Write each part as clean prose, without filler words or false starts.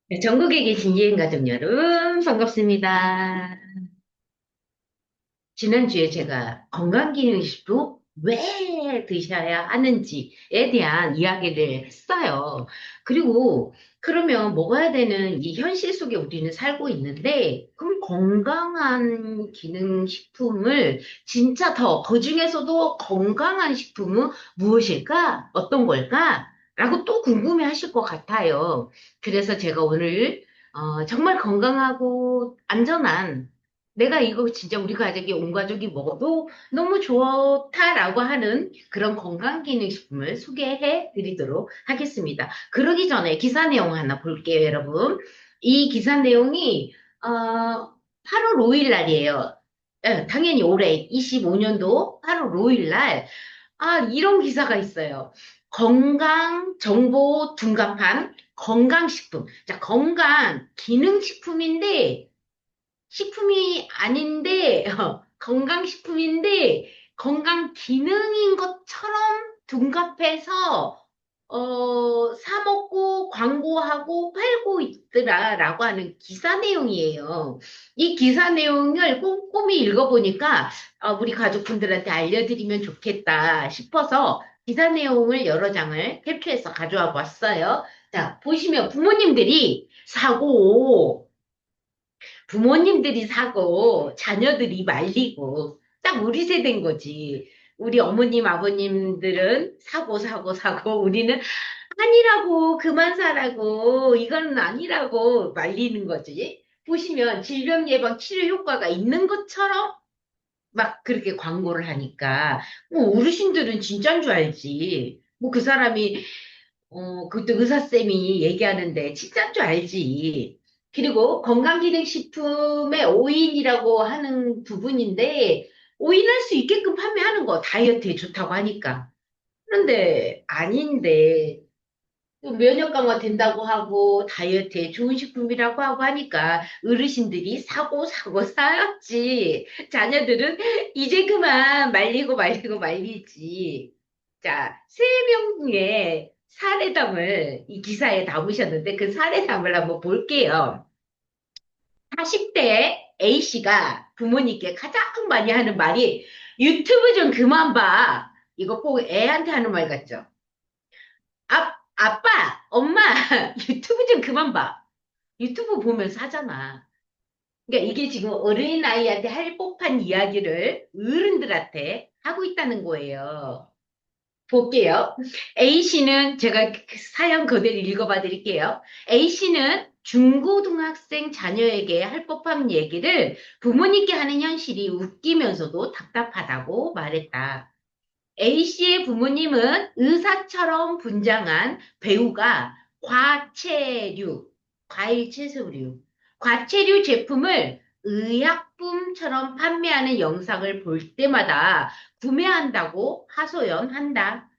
네, 전국에 계신 여행 가족 여러분, 반갑습니다. 지난주에 제가 건강기능식도 왜 드셔야 하는지에 대한 이야기를 했어요. 그리고 그러면 먹어야 되는 이 현실 속에 우리는 살고 있는데, 그럼 건강한 기능식품을 진짜 그중에서도 건강한 식품은 무엇일까? 어떤 걸까? 라고 또 궁금해 하실 것 같아요. 그래서 제가 오늘 정말 건강하고 안전한 내가 이거 진짜 우리 가족이 온 가족이 먹어도 너무 좋다라고 하는 그런 건강기능식품을 소개해 드리도록 하겠습니다. 그러기 전에 기사 내용 하나 볼게요, 여러분. 이 기사 내용이 8월 5일 날이에요. 예, 당연히 올해 25년도 8월 5일 날 이런 기사가 있어요. 건강 정보 둔갑한 건강식품. 자, 건강 기능식품인데 식품이 아닌데, 건강식품인데, 건강 기능인 것처럼 둔갑해서, 사먹고 광고하고 팔고 있더라라고 하는 기사 내용이에요. 이 기사 내용을 꼼꼼히 읽어보니까, 우리 가족분들한테 알려드리면 좋겠다 싶어서 기사 내용을 여러 장을 캡처해서 가져와 봤어요. 자, 보시면 부모님들이 부모님들이 사고 자녀들이 말리고 딱 우리 세대인 거지. 우리 어머님, 아버님들은 사고 우리는 아니라고 그만 사라고 이건 아니라고 말리는 거지. 보시면 질병 예방 치료 효과가 있는 것처럼 막 그렇게 광고를 하니까 뭐 어르신들은 진짜인 줄 알지. 뭐 그 사람이 그것도 의사쌤이 얘기하는데 진짜인 줄 알지. 그리고 건강기능식품의 오인이라고 하는 부분인데, 오인할 수 있게끔 판매하는 거, 다이어트에 좋다고 하니까. 그런데 아닌데, 또 면역 강화 된다고 하고, 다이어트에 좋은 식품이라고 하고 하니까, 어르신들이 사고 사였지. 자녀들은 이제 그만 말리고 말리지. 자, 세 명의 사례담을 이 기사에 담으셨는데 그 사례담을 한번 볼게요. 40대 A씨가 부모님께 가장 많이 하는 말이 유튜브 좀 그만 봐. 이거 꼭 애한테 하는 말 같죠? 아빠, 엄마, 유튜브 좀 그만 봐. 유튜브 보면 사잖아. 그러니까 이게 지금 어린아이한테 할 법한 이야기를 어른들한테 하고 있다는 거예요. 볼게요. A씨는 제가 그 사연 그대로 읽어봐 드릴게요. A씨는 중고등학생 자녀에게 할 법한 얘기를 부모님께 하는 현실이 웃기면서도 답답하다고 말했다. A씨의 부모님은 의사처럼 분장한 배우가 과체류, 과일 채소류, 과체류 제품을 의약품처럼 판매하는 영상을 볼 때마다 구매한다고 하소연한다.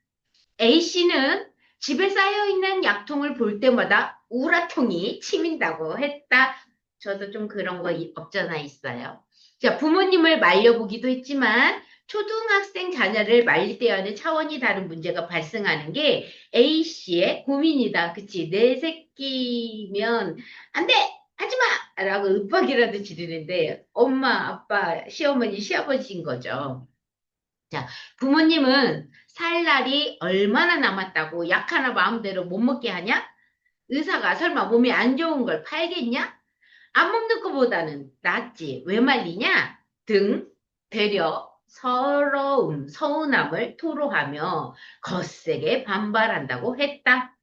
A씨는 집에 쌓여있는 약통을 볼 때마다 우라통이 치민다고 했다. 저도 좀 그런 거 없잖아 있어요. 자, 부모님을 말려보기도 했지만 초등학생 자녀를 말릴 때와는 차원이 다른 문제가 발생하는 게 A씨의 고민이다. 그치? 내 새끼면 안 돼! 하지 마! 라고 윽박이라도 지르는데 엄마, 아빠, 시어머니, 시아버지인 거죠. 자, 부모님은 살 날이 얼마나 남았다고 약 하나 마음대로 못 먹게 하냐? 의사가 설마 몸에 안 좋은 걸 팔겠냐? 안 먹는 것보다는 낫지. 왜 말리냐? 등 되려 서운함을 토로하며 거세게 반발한다고 했다.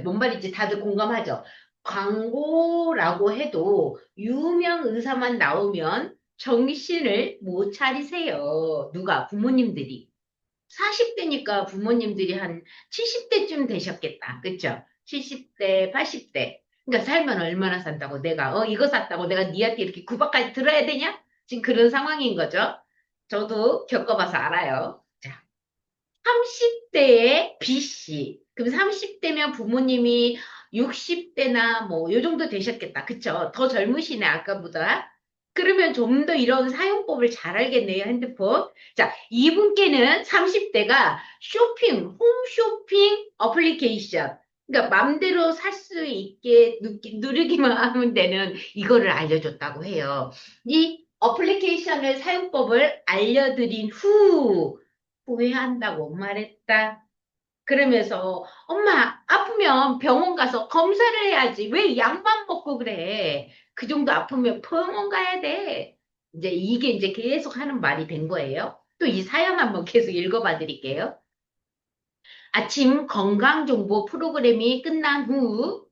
뭔 말인지 다들 공감하죠? 광고라고 해도 유명 의사만 나오면 정신을 못 차리세요. 누가? 부모님들이. 40대니까 부모님들이 한 70대쯤 되셨겠다. 그쵸? 70대, 80대. 그러니까 살면 얼마나 산다고 내가, 이거 샀다고 내가 니한테 이렇게 구박까지 들어야 되냐? 지금 그런 상황인 거죠. 저도 겪어봐서 알아요. 자, 30대의 B씨. 그럼 30대면 부모님이 60대나 뭐, 요 정도 되셨겠다. 그쵸? 더 젊으시네, 아까보다. 그러면 좀 더 이런 사용법을 잘 알겠네요, 핸드폰. 자, 이분께는 30대가 쇼핑, 홈쇼핑 어플리케이션. 그러니까 맘대로 살 수 있게 누르기만 하면 되는 이거를 알려줬다고 해요. 이 어플리케이션을 사용법을 알려드린 후 후회한다고 말했다. 그러면서 엄마 아프면 병원 가서 검사를 해야지. 왜 약만 먹고 그래? 그 정도 아프면 병원 가야 돼. 이제 이게 이제 계속 하는 말이 된 거예요. 또 이 사연 한번 계속 읽어봐 드릴게요. 아침 건강정보 프로그램이 끝난 후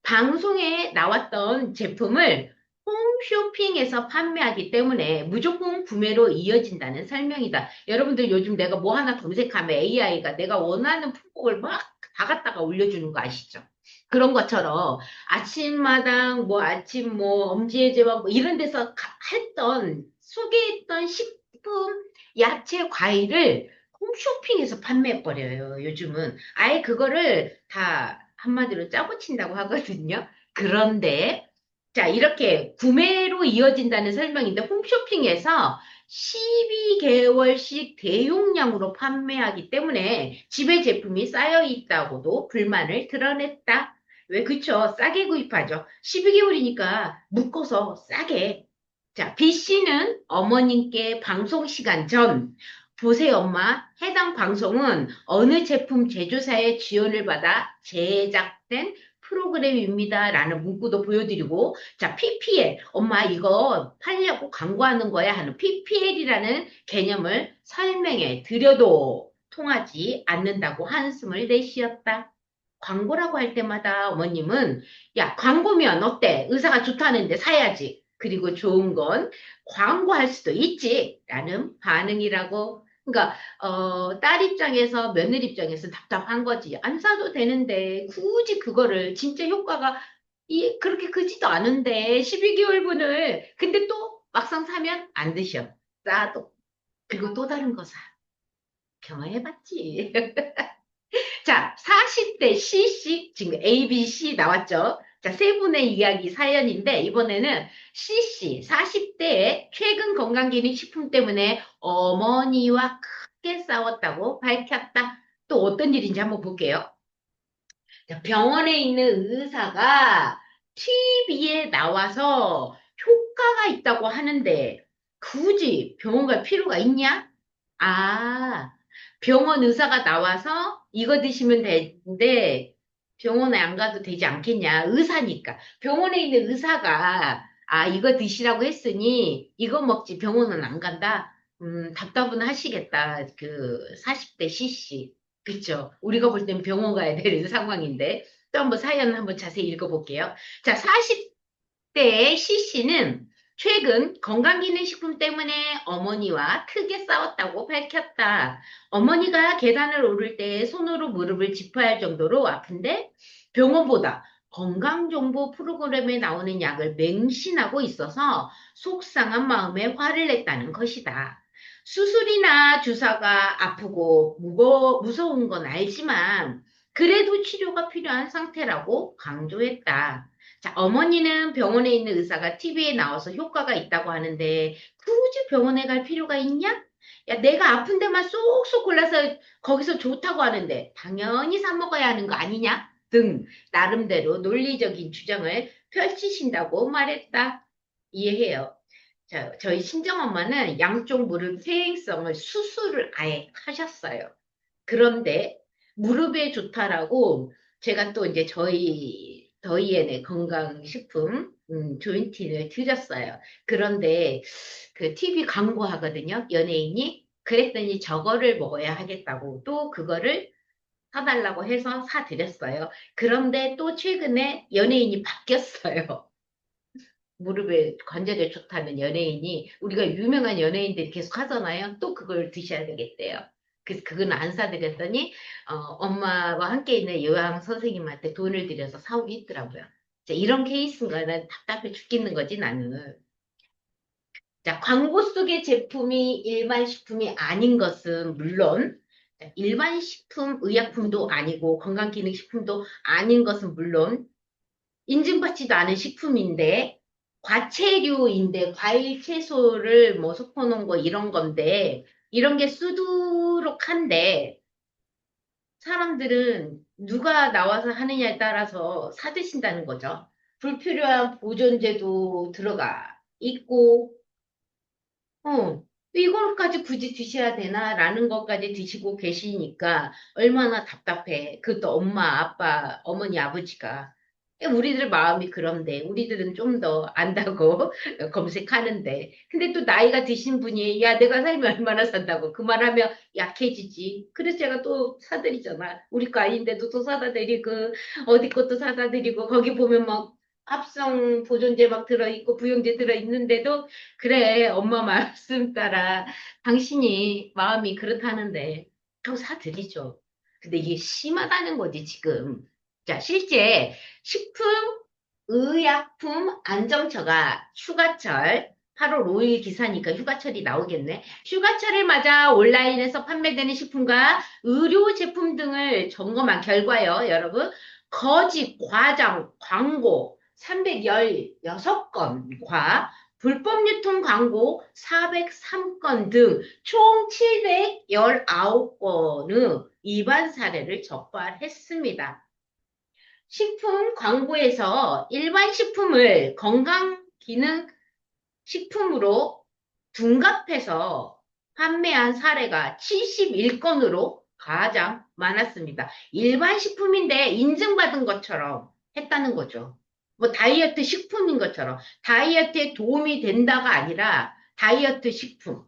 방송에 나왔던 제품을 홈쇼핑에서 판매하기 때문에 무조건 구매로 이어진다는 설명이다. 여러분들 요즘 내가 뭐 하나 검색하면 AI가 내가 원하는 품목을 막 다 갖다가 올려주는 거 아시죠? 그런 것처럼 아침마당, 뭐 아침 뭐 엄지의 제왕 뭐 이런 데서 했던 소개했던 식품, 야채, 과일을 홈쇼핑에서 판매해버려요. 요즘은 아예 그거를 다 한마디로 짜고 친다고 하거든요. 그런데 자 이렇게 구매로 이어진다는 설명인데 홈쇼핑에서 12개월씩 대용량으로 판매하기 때문에 집에 제품이 쌓여 있다고도 불만을 드러냈다. 왜 그쵸? 싸게 구입하죠. 12개월이니까 묶어서 싸게. 자, B 씨는 어머님께 방송 시간 전 보세요, 엄마. 해당 방송은 어느 제품 제조사의 지원을 받아 제작된 프로그램입니다. 라는 문구도 보여드리고, 자, PPL. 엄마, 이거 팔려고 광고하는 거야 하는 PPL이라는 개념을 설명해 드려도 통하지 않는다고 한숨을 내쉬었다. 광고라고 할 때마다 어머님은, 야, 광고면 어때? 의사가 좋다는데 사야지. 그리고 좋은 건 광고할 수도 있지. 라는 반응이라고 그러니까 딸 입장에서 며느리 입장에서 답답한 거지. 안 사도 되는데 굳이 그거를 진짜 효과가 그렇게 크지도 않은데 12개월분을 근데 또 막상 사면 안 드셔. 싸도. 그리고 또 다른 거 사. 경험해봤지. 자, 40대 CC, 지금 ABC 나왔죠? 자, 세 분의 이야기 사연인데, 이번에는 CC, 40대에 최근 건강기능식품 때문에 어머니와 크게 싸웠다고 밝혔다. 또 어떤 일인지 한번 볼게요. 자, 병원에 있는 의사가 TV에 나와서 효과가 있다고 하는데, 굳이 병원 갈 필요가 있냐? 아, 병원 의사가 나와서 이거 드시면 되는데 병원에 안 가도 되지 않겠냐. 의사니까. 병원에 있는 의사가 이거 드시라고 했으니 이거 먹지 병원은 안 간다. 답답은 하시겠다. 그 40대 CC. 그쵸? 우리가 볼 땐 병원 가야 되는 상황인데. 또 한번 사연 한번 자세히 읽어볼게요. 자, 40대 CC는 최근 건강기능식품 때문에 어머니와 크게 싸웠다고 밝혔다. 어머니가 계단을 오를 때 손으로 무릎을 짚어야 할 정도로 아픈데 병원보다 건강정보 프로그램에 나오는 약을 맹신하고 있어서 속상한 마음에 화를 냈다는 것이다. 수술이나 주사가 아프고 무서운 건 알지만 그래도 치료가 필요한 상태라고 강조했다. 자, 어머니는 병원에 있는 의사가 TV에 나와서 효과가 있다고 하는데 굳이 병원에 갈 필요가 있냐? 야, 내가 아픈 데만 쏙쏙 골라서 거기서 좋다고 하는데 당연히 사 먹어야 하는 거 아니냐? 등 나름대로 논리적인 주장을 펼치신다고 말했다. 이해해요. 자, 저희 친정엄마는 양쪽 무릎 퇴행성을 수술을 아예 하셨어요. 그런데 무릎에 좋다라고 제가 또 이제 저희 더이엔의 건강식품 조인틴을 드렸어요. 그런데 그 TV 광고 하거든요. 연예인이. 그랬더니 저거를 먹어야 하겠다고 또 그거를 사달라고 해서 사드렸어요. 그런데 또 최근에 연예인이 바뀌었어요. 무릎에 관절에 좋다는 연예인이 우리가 유명한 연예인들이 계속 하잖아요. 또 그걸 드셔야 되겠대요. 그래서 그건 안 사드렸더니 엄마와 함께 있는 요양 선생님한테 돈을 들여서 사오기 있더라고요. 자, 이런 케이스인 거는 답답해 죽겠는 거지 나는. 자, 광고 속의 제품이 일반 식품이 아닌 것은 물론 자, 일반 식품, 의약품도 아니고 건강기능식품도 아닌 것은 물론 인증받지도 않은 식품인데, 과채류인데, 과일, 채소를 뭐 섞어놓은 거 이런 건데, 이런 게 수두룩한데, 사람들은 누가 나와서 하느냐에 따라서 사드신다는 거죠. 불필요한 보존제도 들어가 있고, 이걸까지 굳이 드셔야 되나라는 것까지 드시고 계시니까 얼마나 답답해. 그것도 엄마, 아빠, 어머니, 아버지가. 우리들 마음이 그런데, 우리들은 좀 더 안다고 검색하는데. 근데 또 나이가 드신 분이, 야, 내가 살면 얼마나 산다고. 그 말하면 약해지지. 그래서 제가 또 사드리잖아. 우리 거 아닌데도 또 사다 드리고, 어디 것도 사다 드리고, 거기 보면 막 합성 보존제 막 들어있고, 부영제 들어있는데도 그래, 엄마 말씀 따라 당신이 마음이 그렇다는데 하고 사드리죠. 근데 이게 심하다는 거지, 지금. 자, 실제 식품의약품 안정처가 휴가철 8월 5일 기사니까 휴가철이 나오겠네. 휴가철을 맞아 온라인에서 판매되는 식품과 의료 제품 등을 점검한 결과요, 여러분. 거짓, 과장, 광고 316건과 불법 유통 광고 403건 등 총 719건의 위반 사례를 적발했습니다. 식품 광고에서 일반 식품을 건강 기능 식품으로 둔갑해서 판매한 사례가 71건으로 가장 많았습니다. 일반 식품인데 인증받은 것처럼 했다는 거죠. 뭐 다이어트 식품인 것처럼 다이어트에 도움이 된다가 아니라 다이어트 식품.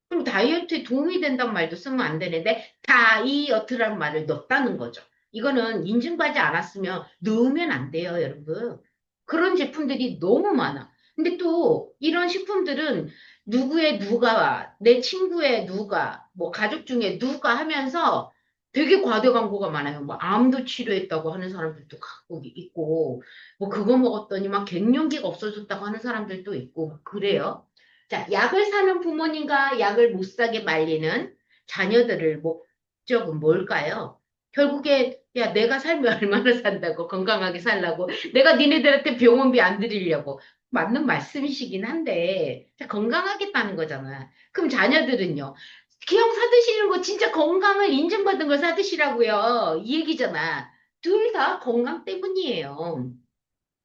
그럼 다이어트에 도움이 된다는 말도 쓰면 안 되는데 다이어트라는 말을 넣었다는 거죠. 이거는 인증받지 않았으면 넣으면 안 돼요, 여러분. 그런 제품들이 너무 많아. 근데 또 이런 식품들은 누구의 누가, 내 친구의 누가, 뭐 가족 중에 누가 하면서 되게 과대 광고가 많아요. 뭐 암도 치료했다고 하는 사람들도 갖고 있고, 뭐 그거 먹었더니 막 갱년기가 없어졌다고 하는 사람들도 있고, 그래요. 자, 약을 사는 부모님과 약을 못 사게 말리는 자녀들을 목적은 뭘까요? 결국에, 야, 내가 살면 얼마나 산다고, 건강하게 살라고, 내가 니네들한테 병원비 안 드리려고. 맞는 말씀이시긴 한데, 자, 건강하겠다는 거잖아. 그럼 자녀들은요? 기형 사드시는 거 진짜 건강을 인증받은 걸 사드시라고요. 이 얘기잖아. 둘 다 건강 때문이에요.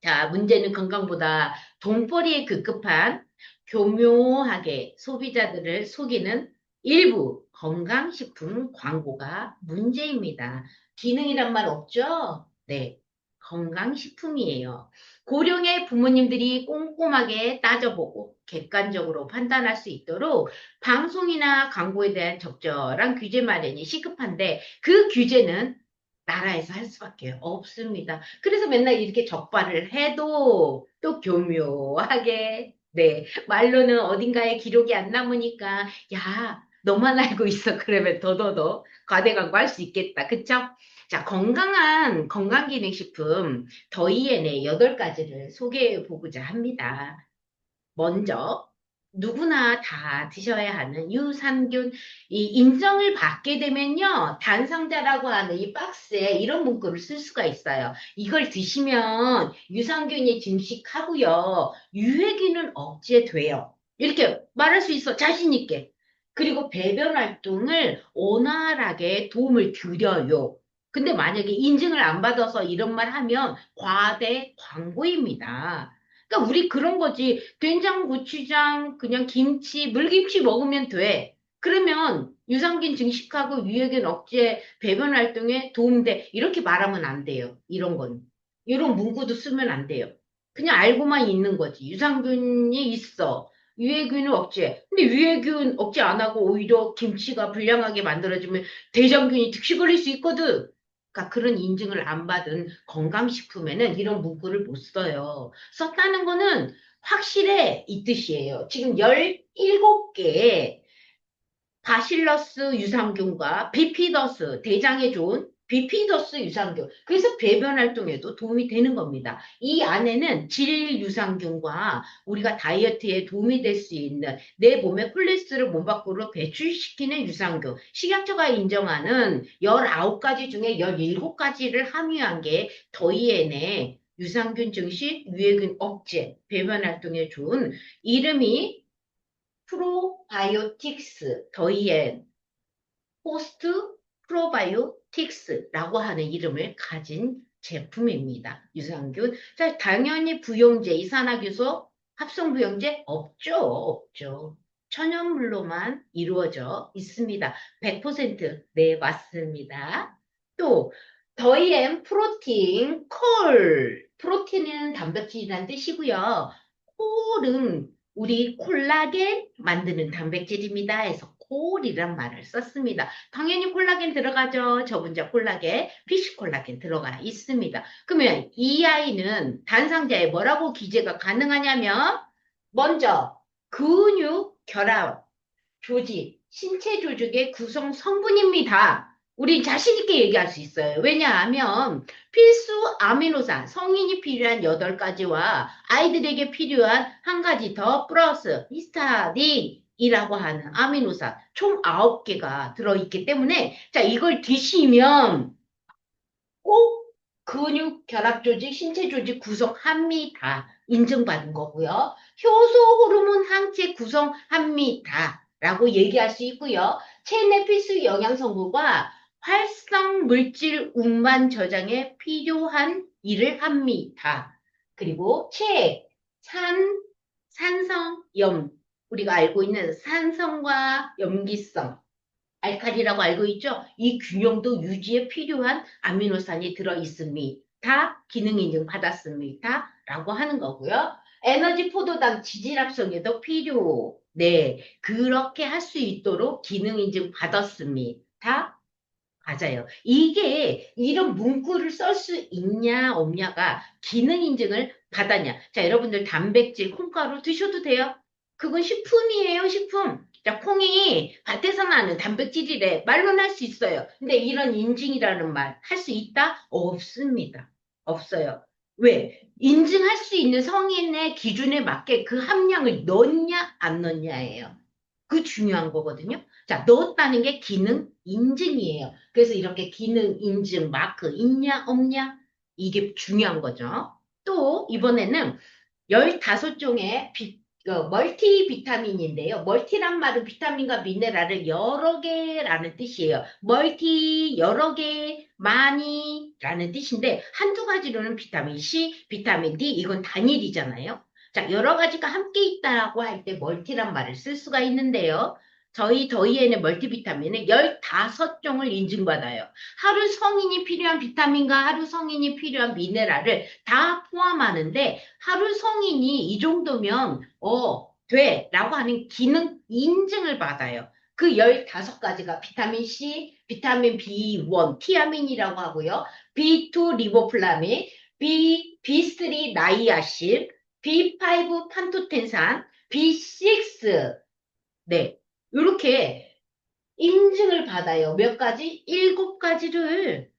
자, 문제는 건강보다 돈벌이에 급급한 교묘하게 소비자들을 속이는 일부 건강식품 광고가 문제입니다. 기능이란 말 없죠? 네, 건강식품이에요. 고령의 부모님들이 꼼꼼하게 따져보고 객관적으로 판단할 수 있도록 방송이나 광고에 대한 적절한 규제 마련이 시급한데 그 규제는 나라에서 할 수밖에 없습니다. 그래서 맨날 이렇게 적발을 해도 또 교묘하게, 네, 말로는 어딘가에 기록이 안 남으니까, 야, 너만 알고 있어. 그러면 더더더 과대광고할 수 있겠다. 그쵸? 자, 건강한 건강기능식품 더이엔의 8가지를 소개해 보고자 합니다. 먼저 누구나 다 드셔야 하는 유산균 이 인정을 받게 되면요 단상자라고 하는 이 박스에 이런 문구를 쓸 수가 있어요. 이걸 드시면 유산균이 증식하고요 유해균은 억제돼요. 이렇게 말할 수 있어 자신 있게. 그리고 배변 활동을 원활하게 도움을 드려요. 근데 만약에 인증을 안 받아서 이런 말 하면 과대 광고입니다. 그러니까 우리 그런 거지. 된장, 고추장, 그냥 김치, 물김치 먹으면 돼. 그러면 유산균 증식하고 유해균 억제, 배변 활동에 도움돼. 이렇게 말하면 안 돼요. 이런 건. 이런 문구도 쓰면 안 돼요. 그냥 알고만 있는 거지. 유산균이 있어. 유해균은 억제. 근데 유해균 억제 안 하고 오히려 김치가 불량하게 만들어지면 대장균이 득시 걸릴 수 있거든. 그러니까 그런 인증을 안 받은 건강식품에는 이런 문구를 못 써요. 썼다는 거는 확실해 이 뜻이에요. 지금 17개의 바실러스 유산균과 비피더스, 대장에 좋은 비피더스 유산균. 그래서 배변 활동에도 도움이 되는 겁니다. 이 안에는 질 유산균과 우리가 다이어트에 도움이 될 수 있는 내 몸의 콜레스테롤 몸 밖으로 배출시키는 유산균. 식약처가 인정하는 19가지 중에 17가지를 함유한 게 더이엔의 유산균 증식, 유해균 억제, 배변 활동에 좋은 이름이 프로바이오틱스 더이엔 포스트 프로바이오틱스라고 하는 이름을 가진 제품입니다. 유산균. 자, 당연히 부용제, 이산화규소, 합성부용제 없죠, 없죠. 천연물로만 이루어져 있습니다. 100%. 네, 맞습니다. 또, 더이엠 프로틴, 콜. 프로틴은 단백질이라는 뜻이고요. 콜은 우리 콜라겐 만드는 단백질입니다. 해서 콜이란 말을 썼습니다. 당연히 콜라겐 들어가죠. 저분자 콜라겐, 피쉬 콜라겐 들어가 있습니다. 그러면 이 아이는 단상자에 뭐라고 기재가 가능하냐면 먼저 근육, 결합, 조직, 신체 조직의 구성 성분입니다. 우리 자신 있게 얘기할 수 있어요. 왜냐하면 필수 아미노산, 성인이 필요한 8가지와 아이들에게 필요한 한 가지 더 플러스 히스타딘이라고 하는 아미노산 총 9개가 들어있기 때문에 자, 이걸 드시면 꼭 근육, 결합 조직, 신체 조직 구성합니다. 인증받은 거고요. 효소 호르몬 항체 구성합니다. 라고 얘기할 수 있고요. 체내 필수 영양성분과 활성 물질 운반 저장에 필요한 일을 합니다. 그리고 산성, 염. 우리가 알고 있는 산성과 염기성. 알칼리라고 알고 있죠? 이 균형도 유지에 필요한 아미노산이 들어있습니다. 기능 인증 받았습니다. 라고 하는 거고요. 에너지 포도당 지질합성에도 필요. 네, 그렇게 할 수 있도록 기능 인증 받았습니다. 맞아요. 이게 이런 문구를 쓸 수 있냐 없냐가 기능 인증을 받았냐. 자, 여러분들 단백질, 콩가루 드셔도 돼요. 그건 식품이에요, 식품. 자, 콩이 밭에서 나는 단백질이래. 말로는 할 수 있어요. 근데 이런 인증이라는 말 할 수 있다? 없습니다. 없어요. 왜? 인증할 수 있는 성인의 기준에 맞게 그 함량을 넣냐, 안 넣냐예요. 그 중요한 거거든요. 자, 넣었다는 게 기능 인증이에요. 그래서 이렇게 기능 인증 마크 있냐, 없냐? 이게 중요한 거죠. 또, 이번에는 15종의 멀티 비타민인데요. 멀티란 말은 비타민과 미네랄을 여러 개라는 뜻이에요. 멀티, 여러 개, 많이라는 뜻인데, 한두 가지로는 비타민 C, 비타민 D, 이건 단일이잖아요. 자, 여러 가지가 함께 있다라고 할 때 멀티란 말을 쓸 수가 있는데요. 저희 더이에는 멀티비타민은 15종을 인증받아요. 하루 성인이 필요한 비타민과 하루 성인이 필요한 미네랄을 다 포함하는데 하루 성인이 이 정도면 돼 라고 하는 기능 인증을 받아요. 그 15가지가 비타민 C, 비타민 B1, 티아민이라고 하고요. B2 리보플라민, B3 나이아신, B5 판토텐산, B6 네. 이렇게 인증을 받아요. 몇 가지? 7가지를.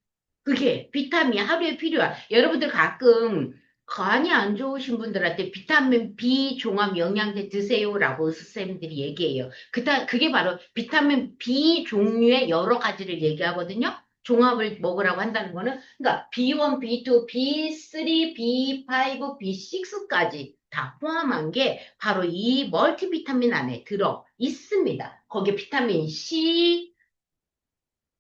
그게 비타민 하루에 필요한. 여러분들 가끔 간이 안 좋으신 분들한테 비타민 B 종합 영양제 드세요라고 선생님들이 얘기해요. 그게 바로 비타민 B 종류의 여러 가지를 얘기하거든요. 종합을 먹으라고 한다는 거는, 그러니까 B1, B2, B3, B5, B6까지 다 포함한 게 바로 이 멀티비타민 안에 들어 있습니다. 거기에 비타민 C,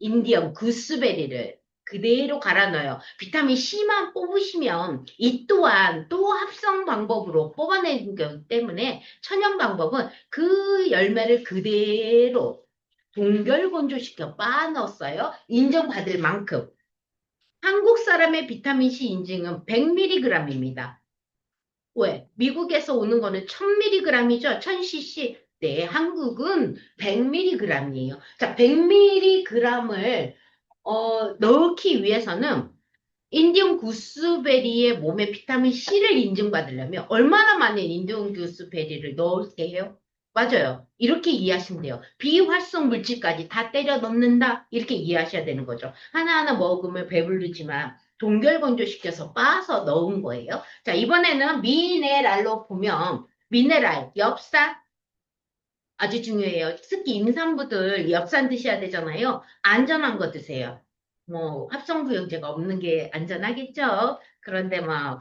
인디엄 구스베리를 그대로 갈아 넣어요. 비타민 C만 뽑으시면 이 또한 또 합성 방법으로 뽑아내는 거기 때문에 천연 방법은 그 열매를 그대로 동결 건조시켜 빻아 넣었어요. 인정받을 만큼. 한국 사람의 비타민 C 인증은 100mg입니다. 왜? 미국에서 오는 거는 1000mg이죠? 1000cc. 네, 한국은 100mg이에요. 자, 100mg을 넣기 위해서는 인디움 구스베리의 몸에 비타민 C를 인증받으려면 얼마나 많은 인디움 구스베리를 넣을게 해요? 맞아요. 이렇게 이해하시면 돼요. 비활성 물질까지 다 때려 넣는다? 이렇게 이해하셔야 되는 거죠. 하나하나 먹으면 배부르지만 동결 건조시켜서 빻아서 넣은 거예요. 자, 이번에는 미네랄로 보면 미네랄, 엽산, 아주 중요해요. 특히 임산부들 엽산 드셔야 되잖아요. 안전한 거 드세요. 뭐 합성부영제가 없는 게 안전하겠죠. 그런데 막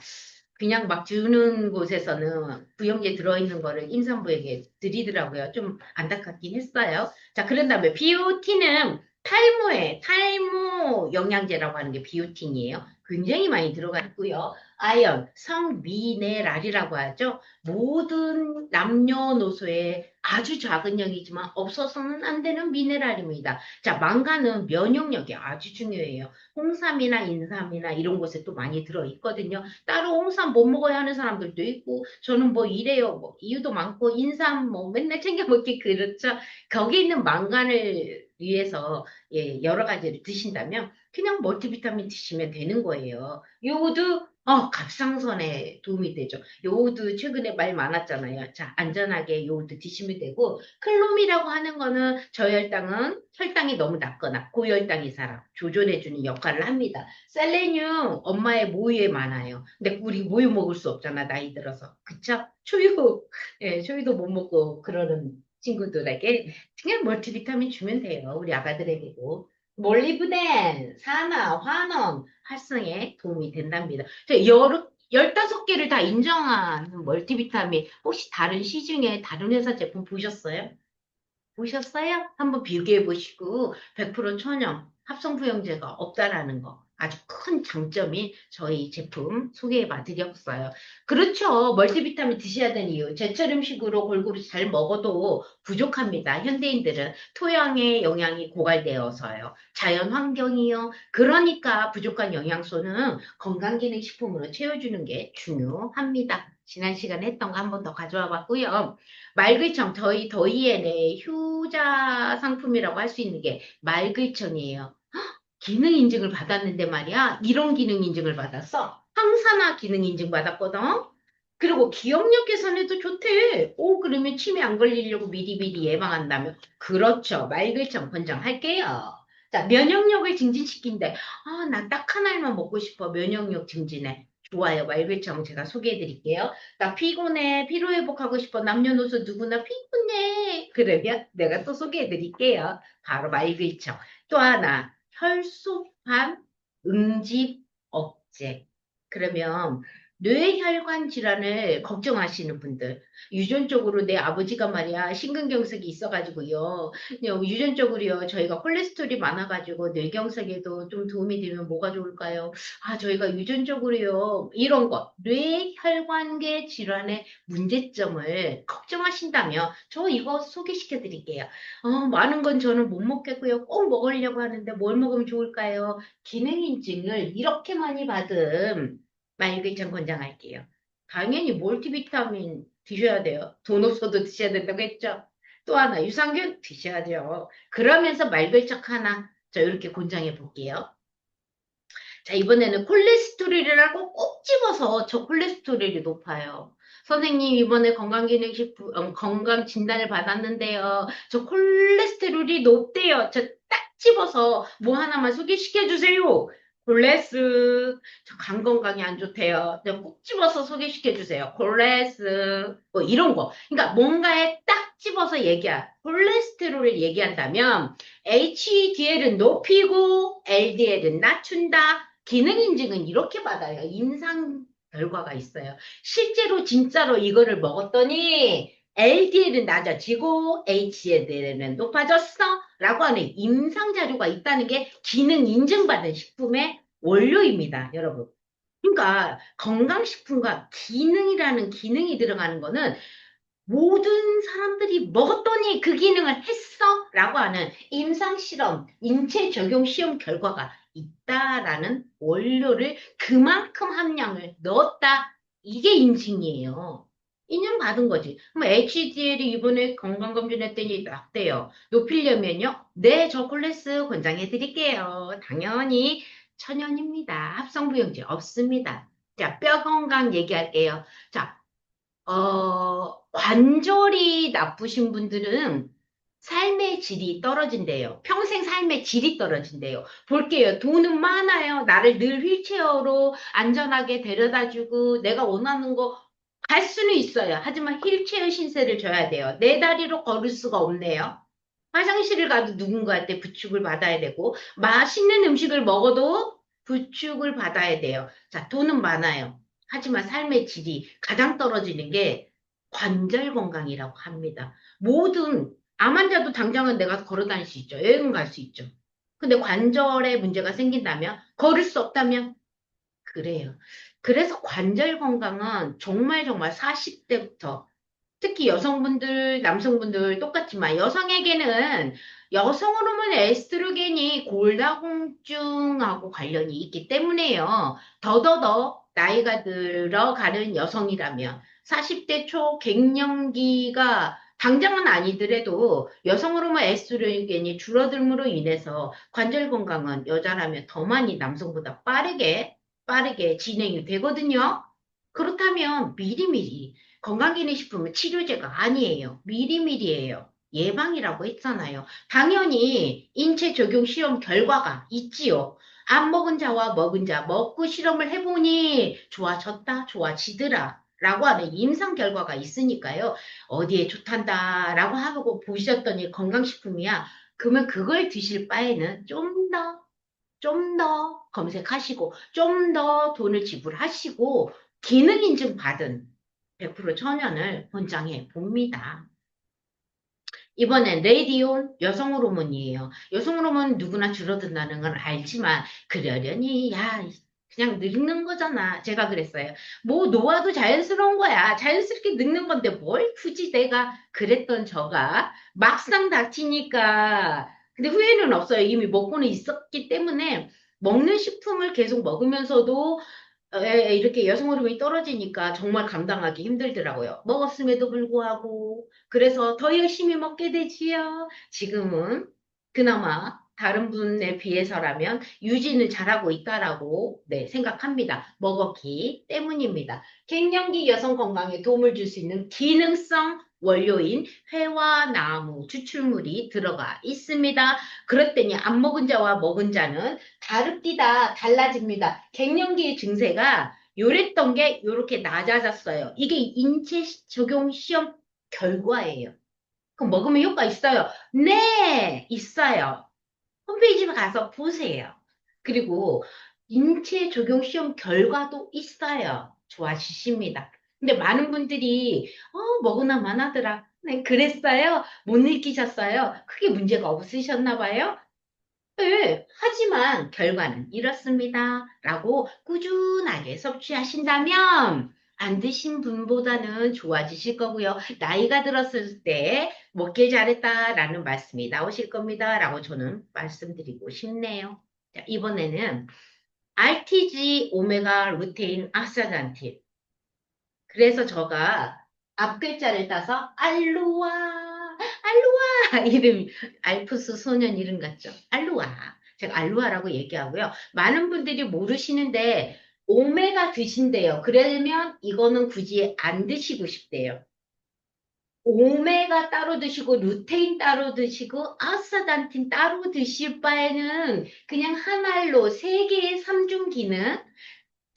그냥 막 주는 곳에서는 부영제 들어있는 거를 임산부에게 드리더라고요. 좀 안타깝긴 했어요. 자, 그런 다음에 BOT는 탈모 영양제라고 하는 게 비오틴이에요. 굉장히 많이 들어가 있고요. 아연, 성미네랄이라고 하죠. 모든 남녀노소에 아주 작은 양이지만 없어서는 안 되는 미네랄입니다. 자, 망간은 면역력이 아주 중요해요. 홍삼이나 인삼이나 이런 곳에 또 많이 들어있거든요. 따로 홍삼 못 먹어야 하는 사람들도 있고, 저는 뭐 이래요. 뭐 이유도 많고, 인삼 뭐 맨날 챙겨 먹기 그렇죠. 거기 있는 망간을 위해서 예, 여러 가지를 드신다면 그냥 멀티비타민 드시면 되는 거예요. 요거도 갑상선에 도움이 되죠. 요거도 최근에 말 많았잖아요. 자, 안전하게 요거도 드시면 되고 클롬이라고 하는 거는 저혈당은 혈당이 너무 낮거나 고혈당인 사람 조절해주는 역할을 합니다. 셀레늄 엄마의 모유에 많아요. 근데 우리 모유 먹을 수 없잖아 나이 들어서 그쵸? 초유 예, 초유도 못 먹고 그러는 친구들에게 그냥 멀티비타민 주면 돼요. 우리 아가들에게도. 몰리브덴, 산화, 환원 활성에 도움이 된답니다. 15개를 다 인정한 멀티비타민, 혹시 다른 시중에 다른 회사 제품 보셨어요? 보셨어요? 한번 비교해 보시고 100% 천연 합성부영제가 없다라는 거 아주 큰 장점이 저희 제품 소개해 봐 드렸어요. 그렇죠. 멀티비타민 드셔야 되는 이유. 제철 음식으로 골고루 잘 먹어도 부족합니다. 현대인들은 토양의 영양이 고갈되어서요. 자연 환경이요. 그러니까 부족한 영양소는 건강기능식품으로 채워주는 게 중요합니다. 지난 시간에 했던 거 한 번 더 가져와 봤고요. 말글청, 저희 더이엔의 효자 상품이라고 할 수 있는 게 말글청이에요. 기능 인증을 받았는데 말이야. 이런 기능 인증을 받았어. 항산화 기능 인증 받았거든. 그리고 기억력 개선에도 좋대. 오, 그러면 치매 안 걸리려고 미리미리 예방한다면. 그렇죠. 말글청 권장할게요. 자, 면역력을 증진시킨대. 아, 나 딱 하나만 먹고 싶어. 면역력 증진에. 좋아요. 말글청 제가 소개해 드릴게요. 나 피곤해. 피로회복하고 싶어. 남녀노소 누구나 피곤해. 그러면 내가 또 소개해 드릴게요. 바로 말글청. 또 하나. 혈소판 응집 억제. 그러면 뇌혈관 질환을 걱정하시는 분들, 유전적으로 내 아버지가 말이야, 심근경색이 있어가지고요, 그냥 유전적으로요, 저희가 콜레스테롤이 많아가지고 뇌경색에도 좀 도움이 되면 뭐가 좋을까요? 아, 저희가 유전적으로요, 이런 거, 뇌혈관계 질환의 문제점을 걱정하신다면, 저 이거 소개시켜 드릴게요. 많은 건 저는 못 먹겠고요. 꼭 먹으려고 하는데 뭘 먹으면 좋을까요? 기능인증을 이렇게 많이 받은 말글청 권장할게요. 당연히 멀티비타민 드셔야 돼요. 돈 없어도 드셔야 된다고 했죠. 또 하나 유산균 드셔야죠. 그러면서 말글청 하나 저 이렇게 권장해 볼게요. 자, 이번에는 콜레스테롤이라고 꼭 집어서 저 콜레스테롤이 높아요. 선생님, 이번에 건강기능식품, 건강 진단을 받았는데요. 저 콜레스테롤이 높대요. 저 딱 집어서 뭐 하나만 소개시켜 주세요. 저 간 건강에 안 좋대요. 꼭 집어서 소개시켜 주세요. 뭐 이런 거. 그러니까 뭔가에 딱 집어서 콜레스테롤을 얘기한다면 HDL은 높이고 LDL은 낮춘다. 기능 인증은 이렇게 받아요. 임상 결과가 있어요. 실제로 진짜로 이거를 먹었더니 LDL은 낮아지고 HDL은 높아졌어. 라고 하는 임상 자료가 있다는 게 기능 인증받은 식품의 원료입니다. 여러분. 그러니까 건강식품과 기능이라는 기능이 들어가는 거는 모든 사람들이 먹었더니 그 기능을 했어? 라고 하는 임상실험, 인체 적용 시험 결과가 있다라는 원료를 그만큼 함량을 넣었다. 이게 인증이에요. 인증받은 거지. 그럼 HDL이 이번에 건강검진했더니 낮대요. 높이려면요? 네, 저 콜레스 권장해 드릴게요. 당연히 천연입니다. 합성부영제 없습니다. 자, 뼈 건강 얘기할게요. 자, 관절이 나쁘신 분들은 삶의 질이 떨어진대요. 평생 삶의 질이 떨어진대요. 볼게요. 돈은 많아요. 나를 늘 휠체어로 안전하게 데려다주고 내가 원하는 거 갈 수는 있어요. 하지만 휠체어 신세를 져야 돼요. 내 다리로 걸을 수가 없네요. 화장실을 가도 누군가한테 부축을 받아야 되고 맛있는 음식을 먹어도 부축을 받아야 돼요. 자, 돈은 많아요. 하지만 삶의 질이 가장 떨어지는 게 관절 건강이라고 합니다. 모든 암 환자도 당장은 내가 걸어 다닐 수 있죠. 여행 갈 수 있죠. 근데 관절에 문제가 생긴다면, 걸을 수 없다면, 그래요. 그래서 관절 건강은 정말 정말 40대부터 특히 여성분들, 남성분들 똑같지만 여성에게는 여성 호르몬 에스트로겐이 골다공증하고 관련이 있기 때문에요. 더더더 나이가 들어가는 여성이라면 40대 초 갱년기가 당장은 아니더라도 여성 호르몬 에스트로겐이 줄어들므로 인해서 관절 건강은 여자라면 더 많이 남성보다 빠르게 진행이 되거든요. 그렇다면 미리미리 건강기능식품은 치료제가 아니에요. 미리미리예요. 예방이라고 했잖아요. 당연히 인체 적용 시험 결과가 있지요. 안 먹은 자와 먹은 자, 먹고 실험을 해보니 좋아졌다, 좋아지더라. 라고 하는 임상 결과가 있으니까요. 어디에 좋단다라고 하고 보셨더니 건강식품이야. 그러면 그걸 드실 바에는 좀 더 검색하시고, 좀 더 돈을 지불하시고, 기능 인증 받은 100% 천연을 권장해 봅니다. 이번엔 레디온 여성 호르몬이에요. 여성 호르몬 누구나 줄어든다는 건 알지만 그러려니 야 그냥 늙는 거잖아. 제가 그랬어요. 뭐 노화도 자연스러운 거야. 자연스럽게 늙는 건데 뭘 굳이 내가 그랬던 저가 막상 다치니까 근데 후회는 없어요. 이미 먹고는 있었기 때문에 먹는 식품을 계속 먹으면서도 이렇게 여성 호르몬이 떨어지니까 정말 감당하기 힘들더라고요. 먹었음에도 불구하고. 그래서 더 열심히 먹게 되지요. 지금은 그나마 다른 분에 비해서라면 유지는 잘하고 있다라고 네, 생각합니다. 먹었기 때문입니다. 갱년기 여성 건강에 도움을 줄 수 있는 기능성 원료인 회와 나무 추출물이 들어가 있습니다. 그랬더니 안 먹은 자와 먹은 자는 다릅디다, 달라집니다. 갱년기 증세가 요랬던 게 요렇게 낮아졌어요. 이게 인체 적용 시험 결과예요. 그럼 먹으면 효과 있어요? 네, 있어요. 홈페이지에 가서 보세요. 그리고 인체 적용 시험 결과도 있어요. 좋아지십니다. 근데 많은 분들이 먹으나 마나더라. 네, 그랬어요? 못 느끼셨어요? 크게 문제가 없으셨나 봐요? 네, 하지만 결과는 이렇습니다. 라고 꾸준하게 섭취하신다면 안 드신 분보다는 좋아지실 거고요. 나이가 들었을 때 먹길 잘했다라는 말씀이 나오실 겁니다. 라고 저는 말씀드리고 싶네요. 자, 이번에는 RTG 오메가 루테인 아스타잔틴. 그래서 저가 앞글자를 따서 알루아 이름 알프스 소년 이름 같죠? 알루아. 제가 알루아라고 얘기하고요. 많은 분들이 모르시는데 오메가 드신대요. 그러면 이거는 굳이 안 드시고 싶대요. 오메가 따로 드시고 루테인 따로 드시고 아스타단틴 따로 드실 바에는 그냥 한 알로 세 개의 삼중 기능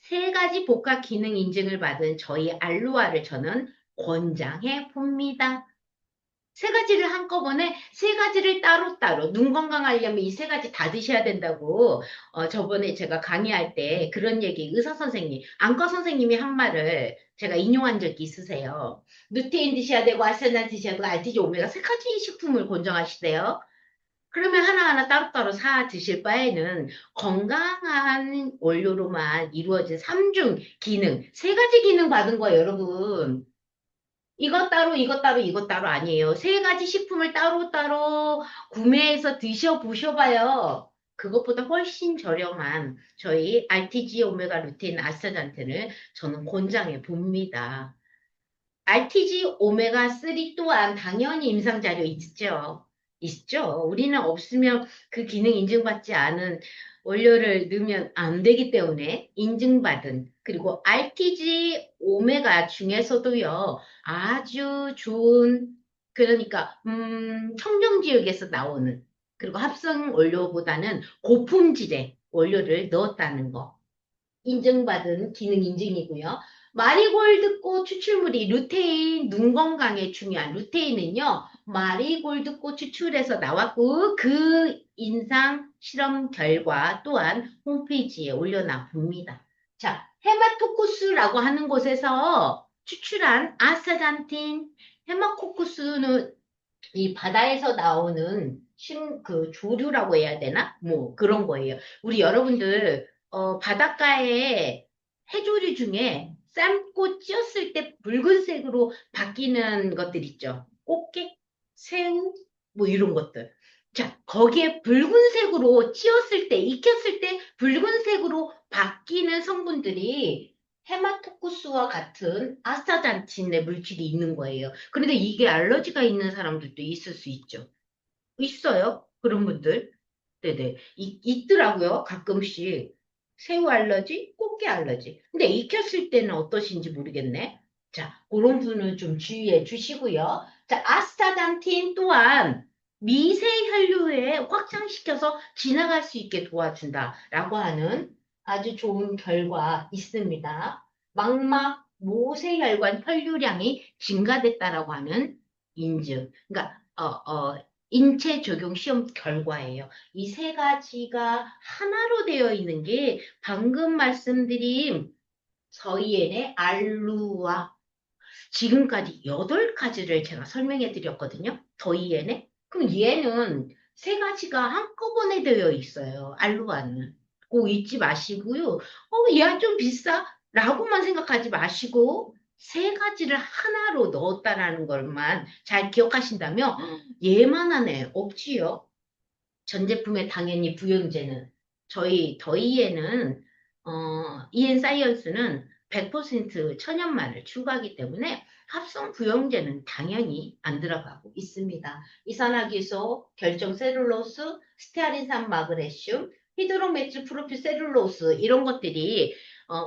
세 가지 복합 기능 인증을 받은 저희 알루아를 저는 권장해 봅니다. 세 가지를 한꺼번에 세 가지를 따로따로 눈 건강하려면 이 세 가지 다 드셔야 된다고 저번에 제가 강의할 때 그런 얘기 의사 선생님, 안과 선생님이 한 말을 제가 인용한 적이 있으세요. 루테인 드셔야 되고 아세나 드셔야 되고 알티지 오메가 세 가지 식품을 권장하시대요. 그러면 하나하나 따로따로 사 드실 바에는 건강한 원료로만 이루어진 삼중 기능, 세 가지 기능 받은 거예요, 여러분. 이것 따로, 이것 따로, 이것 따로 아니에요. 세 가지 식품을 따로따로 구매해서 드셔보셔봐요. 그것보다 훨씬 저렴한 저희 RTG 오메가 루테인 아스타잔틴을 저는 권장해 봅니다. RTG 오메가3 또한 당연히 임상자료 있죠. 있죠. 우리는 없으면 그 기능 인증받지 않은 원료를 넣으면 안 되기 때문에 인증받은 그리고 RTG 오메가 중에서도요. 아주 좋은 그러니까 청정 지역에서 나오는 그리고 합성 원료보다는 고품질의 원료를 넣었다는 거. 인증받은 기능 인증이고요. 마리골드꽃 추출물이 루테인, 눈 건강에 중요한 루테인은요, 마리골드꽃 추출에서 나왔고, 그 임상 실험 결과 또한 홈페이지에 올려놔 봅니다. 자, 헤마토쿠스라고 하는 곳에서 추출한 아스타잔틴, 헤마코쿠스는 이 바다에서 나오는 그 조류라고 해야 되나? 뭐 그런 거예요. 우리 여러분들 바닷가에 해조류 중에 삶고 찌었을 때 붉은색으로 바뀌는 것들 있죠. 꽃게, 새우, 뭐 이런 것들. 자, 거기에 붉은색으로 찌었을 때, 익혔을 때 붉은색으로 바뀌는 성분들이 헤마토쿠스와 같은 아스타잔틴의 물질이 있는 거예요. 그런데 이게 알러지가 있는 사람들도 있을 수 있죠. 있어요. 그런 분들. 네네. 있더라고요. 가끔씩. 새우 알러지, 꽃게 알러지. 근데 익혔을 때는 어떠신지 모르겠네. 자, 그런 분은 좀 주의해 주시고요. 자, 아스타잔틴 또한 미세 혈류에 확장시켜서 지나갈 수 있게 도와준다라고 하는 아주 좋은 결과 있습니다. 망막 모세혈관 혈류량이 증가됐다라고 하는 인증. 그러니까 인체 적용 시험 결과예요. 이 세 가지가 하나로 되어 있는 게 방금 말씀드린 서이엔의 알루와 지금까지 8가지를 제가 설명해 드렸거든요. 더이엔에. 그럼 얘는 세 가지가 한꺼번에 되어 있어요. 알루아는. 꼭 잊지 마시고요. 얘가 좀 비싸? 라고만 생각하지 마시고 세 가지를 하나로 넣었다라는 것만 잘 기억하신다면 얘만 하네. 없지요. 전 제품에 당연히 부영제는 저희 더이에는 이엔 사이언스는 100% 천연만을 추가하기 때문에 합성 부영제는 당연히 안 들어가고 있습니다. 이산화기소, 결정 셀룰로스, 스테아린산 마그네슘, 히드로메틸 프로필 셀룰로스 이런 것들이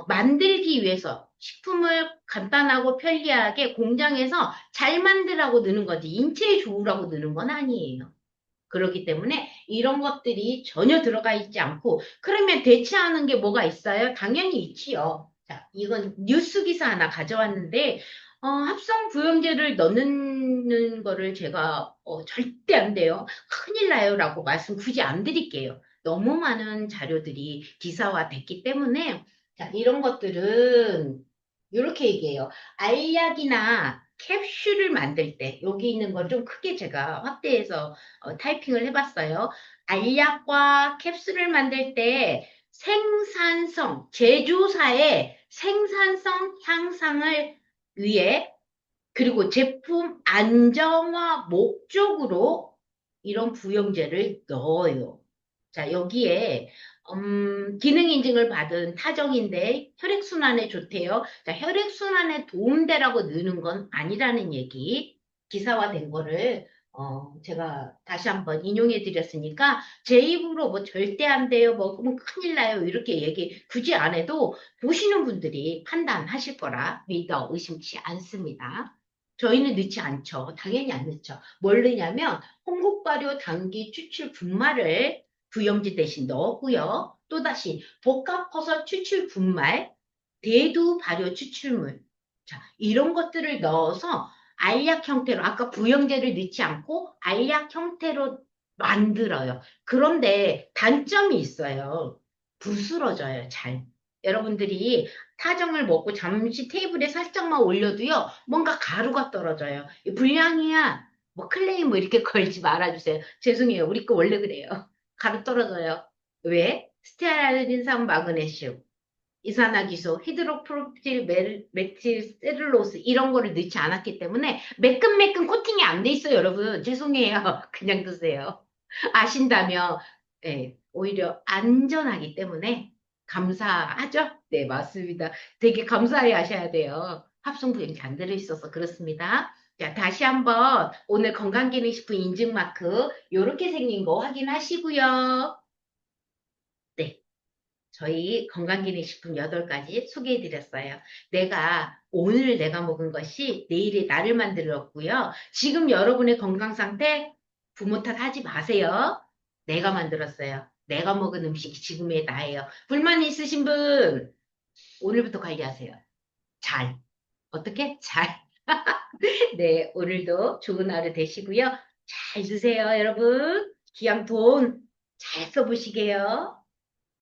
만들기 위해서 식품을 간단하고 편리하게 공장에서 잘 만들라고 넣는 거지 인체에 좋으라고 넣는 건 아니에요. 그렇기 때문에 이런 것들이 전혀 들어가 있지 않고 그러면 대체하는 게 뭐가 있어요? 당연히 있지요. 자, 이건 뉴스 기사 하나 가져왔는데 합성 부영제를 넣는 거를 제가 절대 안 돼요. 큰일 나요라고 말씀 굳이 안 드릴게요. 너무 많은 자료들이 기사화됐기 때문에 자, 이런 것들은 이렇게 얘기해요. 알약이나 캡슐을 만들 때 여기 있는 걸 좀 크게 제가 확대해서 타이핑을 해봤어요. 알약과 캡슐을 만들 때 생산성, 제조사의 생산성 향상을 위해 그리고 제품 안정화 목적으로 이런 부영제를 넣어요. 자, 여기에 기능 인증을 받은 타정인데 혈액순환에 좋대요. 자, 혈액순환에 도움되라고 넣는 건 아니라는 얘기 기사화된 거를 제가 다시 한번 인용해 드렸으니까 제 입으로 뭐 절대 안 돼요. 먹으면 큰일 나요. 이렇게 얘기 굳이 안 해도 보시는 분들이 판단하실 거라 믿어 의심치 않습니다. 저희는 넣지 않죠. 당연히 안 넣죠. 뭘 넣냐면 홍국발효 당기 추출 분말을 부영지 대신 넣었고요. 또다시 복합버섯 추출 분말, 대두 발효 추출물. 자, 이런 것들을 넣어서 알약 형태로, 아까 부영제를 넣지 않고 알약 형태로 만들어요. 그런데 단점이 있어요. 부스러져요, 잘. 여러분들이 타정을 먹고 잠시 테이블에 살짝만 올려도요, 뭔가 가루가 떨어져요. 불량이야. 뭐 클레임 뭐 이렇게 걸지 말아주세요. 죄송해요. 우리 거 원래 그래요. 가루 떨어져요. 왜? 스테아린산 마그네슘, 이산화기소, 히드로프로필 메틸 셀룰로스 이런 거를 넣지 않았기 때문에 매끈매끈 코팅이 안 돼 있어요, 여러분. 죄송해요. 그냥 드세요. 아신다면 예, 오히려 안전하기 때문에 감사하죠? 네, 맞습니다. 되게 감사해 하셔야 돼요. 합성부엠 잘 들어있어서 그렇습니다. 자, 다시 한번 오늘 건강기능식품 인증마크 요렇게 생긴 거 확인하시고요. 네. 저희 건강기능식품 8가지 소개해드렸어요. 오늘 내가 먹은 것이 내일의 나를 만들었고요. 지금 여러분의 건강 상태 부모 탓하지 마세요. 내가 만들었어요. 내가 먹은 음식이 지금의 나예요. 불만 있으신 분, 오늘부터 관리하세요. 잘. 어떻게? 잘. 네, 오늘도 좋은 하루 되시고요. 잘 드세요, 여러분. 귀한 돈 잘 써보시게요.